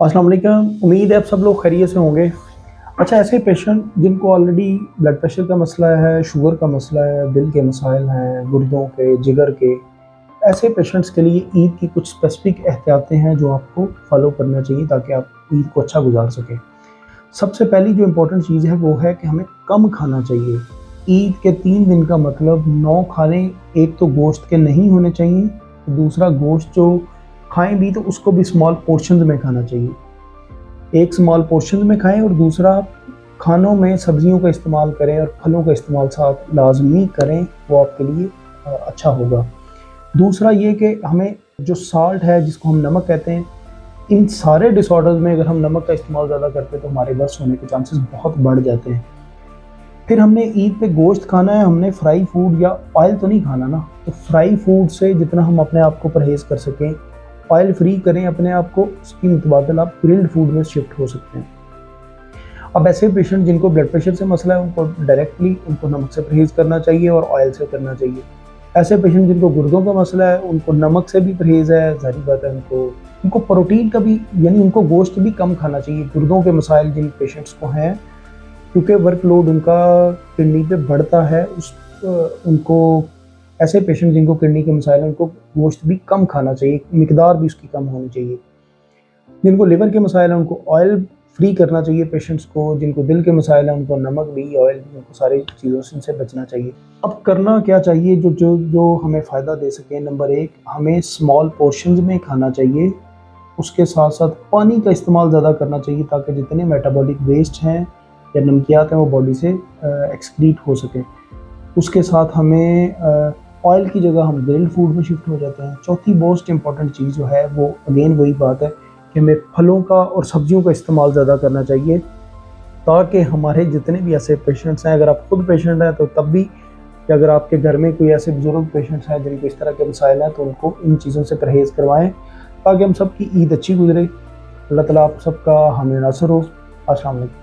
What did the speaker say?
अस्सलाम वालेकुम। उम्मीद है आप सब लोग खैरियत से होंगे। अच्छा, ऐसे पेशेंट जिनको ऑलरेडी ब्लड प्रेशर का मसला है, शुगर का मसला है, दिल के मसाइल हैं, गुर्दों के, जिगर के, ऐसे पेशेंट्स के लिए ईद की कुछ स्पेसिफिक एहतियातें हैं जो आपको फॉलो करना चाहिए ताकि आप ईद को अच्छा गुजार सकें। सबसे पहली जो इम्पोर्टेंट चीज़ है वो है कि हमें कम खाना चाहिए। ईद के 3 दिन का मतलब 9 खाने एक तो गोश्त के नहीं होने चाहिए, दूसरा गोश्त जो खाएं भी तो उसको भी स्मॉल पोर्शंस में खाना चाहिए। एक स्मॉल पोर्शन में खाएं और दूसरा खानों में सब्जियों का इस्तेमाल करें और फलों का इस्तेमाल साथ लाजमी करें, वो आपके लिए अच्छा होगा। दूसरा ये कि हमें जो साल्ट है जिसको हम नमक कहते हैं, इन सारे डिसऑर्डर्स में अगर हम नमक का इस्तेमाल ज़्यादा करते हैं तो हमारे बर्स्ट होने के चांसेस बहुत बढ़ जाते हैं। फिर हमने ईद पे गोश्त खाना है, हमने फ्राई फूड या ऑयल तो नहीं खाना ना, तो फ्राई फूड से जितना हम अपने आप को परहेज़ कर सकें, ऑयल फ्री करें अपने आप को, उसकी मुतबादल आप ग्रिल्ड फूड में शिफ्ट हो सकते हैं। अब ऐसे पेशेंट जिनको ब्लड प्रेशर से मसला है उनको डायरेक्टली उनको नमक से परहेज़ करना चाहिए और ऑयल से करना चाहिए। ऐसे पेशेंट जिनको गुर्दों का मसला है उनको नमक से भी परहेज़ है, ज़ाहिर बात है उनको उनको प्रोटीन का भी यानी उनको गोश्त भी कम खाना चाहिए। गुर्दों के मसाइल जिन पेशेंट्स को हैं, क्योंकि वर्कलोड उनका किडनी पे बढ़ता है, उनको ऐसे पेशेंट जिनको किडनी के मसाइल हैं उनको गोश्त भी कम खाना चाहिए, मिकदार भी उसकी कम होनी चाहिए। जिनको लिवर के मसाइल हैं उनको ऑयल फ्री करना चाहिए पेशेंट्स को, जिनको दिल के मसाइल हैं उनको नमक भी, ऑयल भी, उनको सारी चीज़ों से इनसे बचना चाहिए। अब करना क्या चाहिए जो जो जो हमें फ़ायदा दे सके? नंबर 1, हमें स्मॉल पोर्शंस में खाना चाहिए। उसके साथ-साथ पानी का इस्तेमाल ज़्यादा करना चाहिए ताकि जितने मेटाबॉलिक वेस्ट हैं या नमकियात हैं वो बॉडी से एक्सक्रीट हो सकें। उसके साथ हमें ऑयल की जगह हम ग्रिल्ड फूड में शिफ्ट हो जाते हैं। चौथी मोस्ट इम्पॉर्टेंट चीज़ जो है वो अगेन वही बात है कि हमें फलों का और सब्जियों का इस्तेमाल ज़्यादा करना चाहिए ताकि हमारे जितने भी ऐसे पेशेंट्स हैं, अगर आप खुद पेशेंट हैं तो तब भी, कि अगर आपके घर में कोई ऐसे बुजुर्ग पेशेंट्स हैं जिनको इस तरह के मसाइल हैं तो उनको इन चीज़ों से परहेज़ करवाएं ताकि हम सबकी ईद अच्छी गुजरे। अल्लाह ताला आप सबका हमें नासर हो। अस्सलाम वालेकुम।